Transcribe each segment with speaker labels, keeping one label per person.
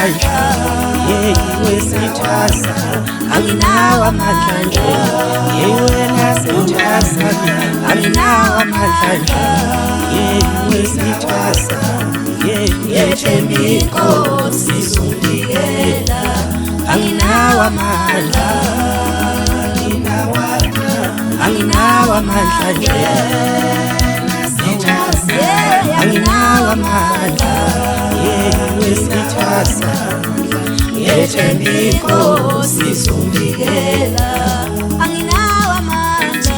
Speaker 1: amandla yewe sithasa anginawo amandla nje yewena sithasa anginawo amandla yewe sithasa yethembiko sizungikela anginawo amandla anginawo amandla nje anginawo amandla yewe sithasa yethembiko sizungikela anginawo amandla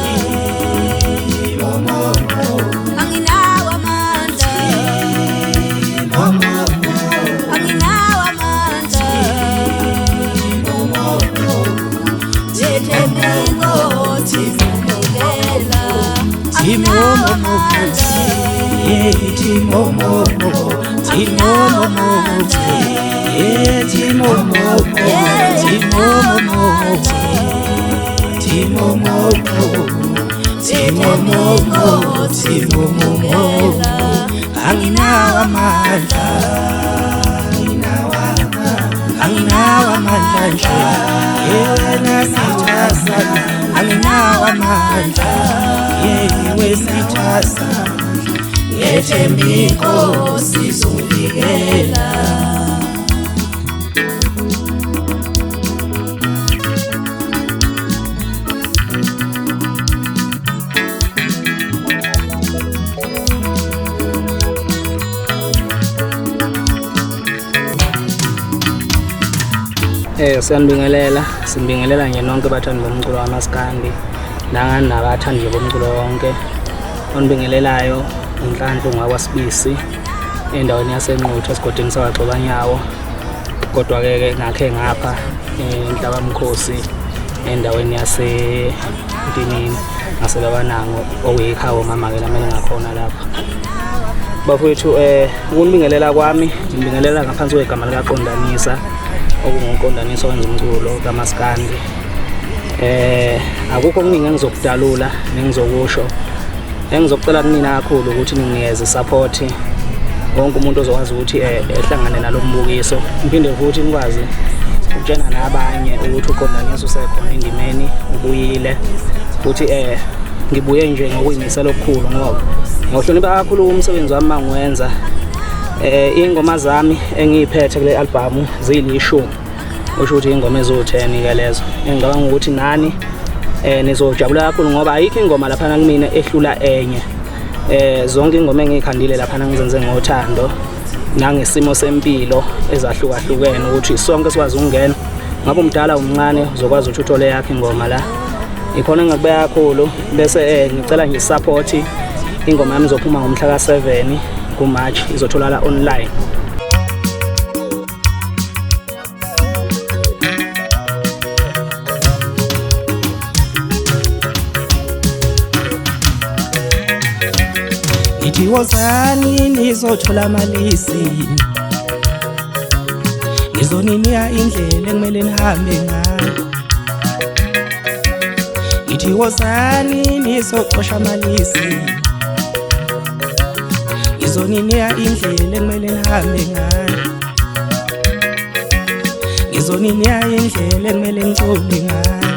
Speaker 1: anginawo amandla anginawo amandla yethembiko sizungikela Timomo, Timomo, Timomo, anginawo amandla nje yewena sithasa anginawo amandla yewe sithasa yethembiko sizungikela
Speaker 2: Siyabingelela nje nonke abathandi bomculo wamaskandi nangani nabathandi bomculo wonke onibingelelayo inhlanhla ngakwaSibisi endaweni yaseNquthu esigodini sawaXobanyawo kodwa ke ngakhe ngapha eNhlabamkhosi endaweni yaseNtinini ngaseBabanango okuyikhawo mama ke lamele ngakhona lapha bafowethu ukunibingelela kwami ngibingelela ngaphansi kwegama likaQondanisa okunguqondaniso wenza umculo kamaskandi akukho okuningi engizokudalula nengizokusho engizocela kumina kakhulu ukuthi ninginikeze support wonke umuntu ozokwazi ukuthi ehlangane nalombukiso ngiphinde futhi nikwazi ukutshena nabanye ukuthi uqondaniso usekhona endimeni ubuyile futhi ngibuye nje ngokuyimisela okukhulu ngoba ngohlonipha kakhulu umsebenzi wami mangiwenza ingoma zami engiyiphethe kule album ziyilishumi usho ukuthi ingoma ezo10 ke lezo engicabanga ukuthi nani nizojabula kakhulu ngoba ayikho ingoma lapha kumina ehlula enye zonke ingoma engikhandile lapha ngizenze ngothando nangesimo sempilo ezahlukahlukene ukuthi sonke sikwazi ukungena ngabe umdala umncane uzokwazi ukuthi uthole yakhe ingoma la ikhona ngakubeka kakhulu bese ngicela nje support ingoma yami izophuma ngomhla ka7 kuMarch izotholakala online
Speaker 1: Ithi wozani nizothola malisi ngizoninika indlela ekumele nihambe ngayo Ithi wozani nizoxosha malisi ngizoninika indlela ekumele nihambe ngayo ngizoninika indlela ekumele ngicule ngayo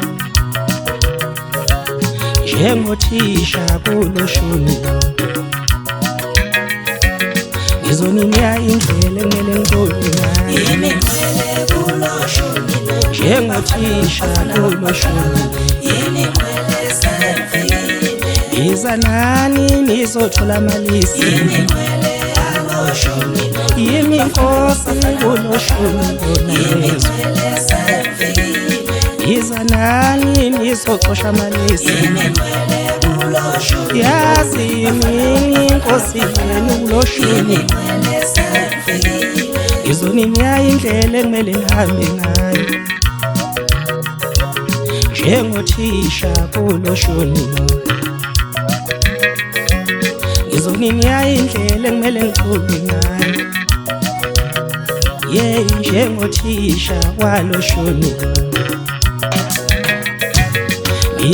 Speaker 1: njengothisha kuloshuni ngizoninika indlela ekumele ngicule ngayo
Speaker 3: imikhwele kuloshuni
Speaker 1: njengothisha kuloshuni
Speaker 3: imikhwele senfikile
Speaker 1: iza nani nizothola malisi
Speaker 3: imikhwele yaloshuni
Speaker 1: iminkosi kuloshuni
Speaker 3: imikhwele senfikile
Speaker 1: iza nani nizoxosha malisi
Speaker 3: imikhwele kuloshuni
Speaker 1: yazi yini inkosi yenu kuloshuni
Speaker 3: imikhwele senfikile
Speaker 1: ngizoninika indlela ekumele nihambe ngayo njengothisha kuloshuni ngizoninika indlela ekumele ngicule ngayo njengothisha kwaloshuni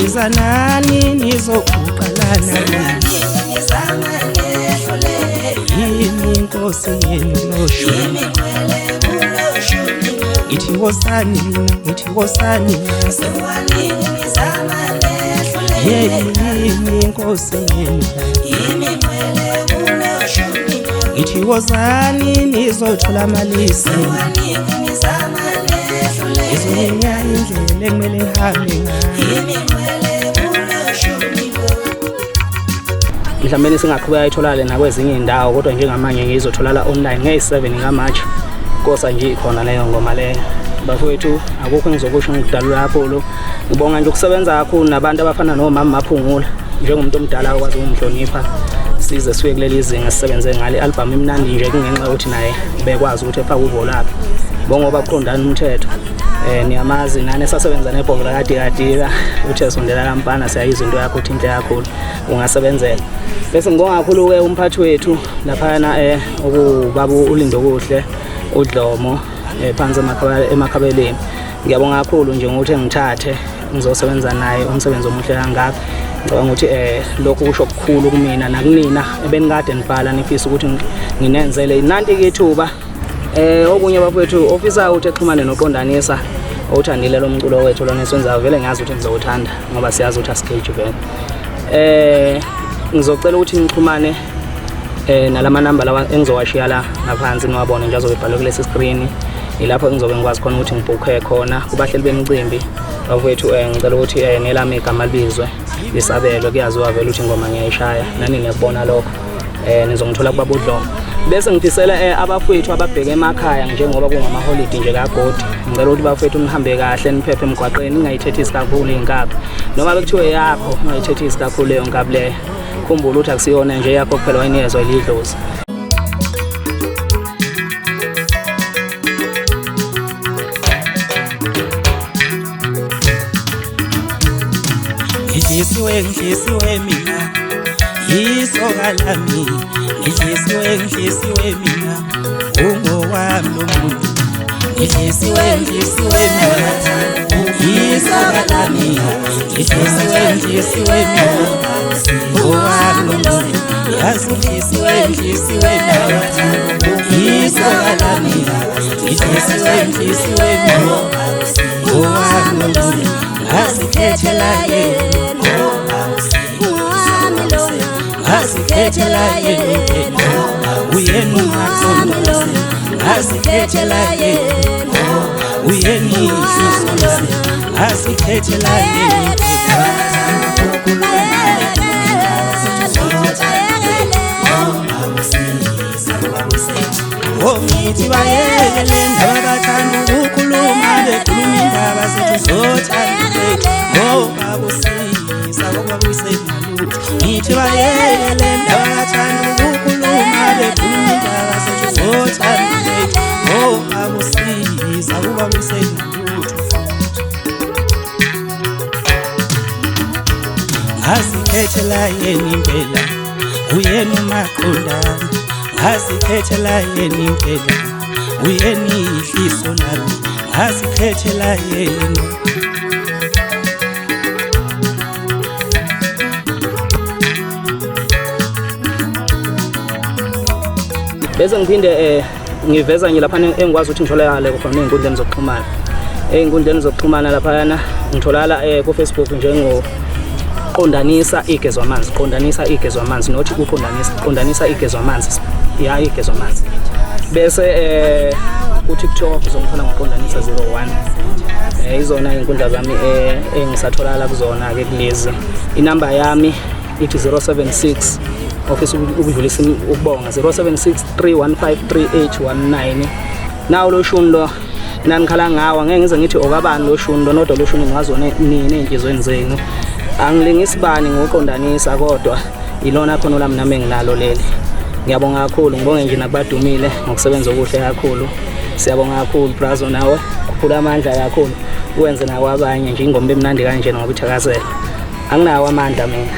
Speaker 1: iza nani nizokuqalana yini inkosi yenu kuloshuni nkosani mina ngithi nkosani
Speaker 3: Sekuwaningi ngizama nehluleke
Speaker 1: yini inkosi yenu
Speaker 3: Yimi ngcwele kuloshuni
Speaker 1: ngithi nkosani nizothola amalisi
Speaker 3: Sekuwaningi ngizama nehluleke
Speaker 1: izonya indlela ekumele ngihambe ngayo
Speaker 3: Yimi ngcwele kuloshuni
Speaker 2: mhlawumbe singaqhubeka itholale nakwezinye indawo kodwa njengamanje ngizotholala online nge7 kaMarch kosa nje ikhona leyo ngoma leyo bafowethu akukho engizokusho ngidalula kakhulu ngibonga nje ukusebenza kakhulu nabantu abafana nomama Maphungula njengomuntu omdala okwazi ukumhlonipha size siwe kuleli izinga sisebenze ngale album imnandi nje kungenxa ukuthi naye bekwazi ukuthi efake uvo lakhe bongoba kuqondana umthetho niyamazi nane sasebenza nebhokela kadikadika uthe sondela kampana siyayizwa into yakho uthi inhle kakhulu ungasebenzela bese ngibonga kakhulu ke umphathi wethu laphana okubaba uLindo Kuhle uDlomo phansi emakhabeleni ngiyabonga kakhulu nje ngokuthi ngithathe ngizosebenza naye umsebenzi omuhle kangaka ngicabanga ukuthi lokho kusho okukhulu kumina nakunina ebenikade nibhala nifisa ukuthi nginenzele inanti ke ithuba okunye bafowethu ofisa ukuthi exhumane noqondanisa othandile lo mculo wethu lona esenza vele ngazi ukuthi ngizowuthanda ngoba siyazi ukuthi asikheji vele ngizocela ukuthi nixhumane nalama number lawa engizowashiya la ngaphansi niwabone nje azobhalwa kulesi screen ilapho ngizobe ngikwazi khona ukuthi ngibhukhe khona kubahleli bemicimbi bafowethu ngicela ukuthi nelami igama libizwe lisabelwe kuyaziwa vele ukuthi ingoma ngiyayishaya nani niyabona lokho nizongithola kubaba uDlomo bese ngifisela abafowethu ababheke emakhaya njengoba kungama holiday nje kaGodi ngicela ukuthi bafowethu nihambe kahle niphephe emgwaqeni ningayithethisi kakhulu inkabi noma bekuthiwe yakho ungayithethisi kakhulu leyo nkabi leyo khumbula ukuthi akusiyona nje yakho kuphela wayiniyezwa ilidlozi
Speaker 1: Ngihlisiwe mina isoka lami ngihlisiwe mina ungowami lo muntu ngihlisiwe mina isoka lami ngihlisiwe mina ungowami lo muntu yazi ngihlisiwe mina isoka lami ngihlisiwe mina ungowami lo muntu asikhethela yena asikhethela yena uyena umaqondisi asikhethela yena uyena inhliziyo asikhethela yena ngithi bayekele ndaba bathanda ukukhuluma bekhuluma indaba zethu zothanda ngoba kusiza okwakuyisengalutho ngithi bayekele ndaba bathanda ukukhuluma bekhuluma indaba zethu zothanda ngoba kusiza okwakuyisengalutho asikhethela yena impela uyena umaqondana asikhethela yena impela uyena ihliso lami asikhethela yena
Speaker 2: bese ngiphinde ngiveza nje lapha engikwazi ukuthi ngitholakale khona einkundleni zokuxhumana einkundleni zokuxhumana lapha ngitholakala ku Facebook njengo Qondanisa igezwa amanzi Qondanisa igezwa amanzi nothi Qondanisa igezwa amanzi ya igezwa amanzi bese ku TikTok uzongithola ngoqondanisa 01 izona inkundla zami engisatholakala kuzona ke kulezi inamba yami ithi 076 office ukudlulisa ukubonga 0763153819 nawo lo shuni lo nanikhala ngawa ngeke ngize ngithi okabani lo shuni lo nodwa lo shuni ngazona nini enhlizweni zenu angilingisi bani ngoqondanisa kodwa ilona khona lami nami enginalo leli ngiyabonga kakhulu ngibonge nje nakubadumile ngokusebenza okuhle kakhulu siyabonga kakhulu Brazo nawe kuphula amandla kakhulu uwenze nawo abanye nje ingoma emnandi kanje ngoba ithakazela anginawo amandla mina.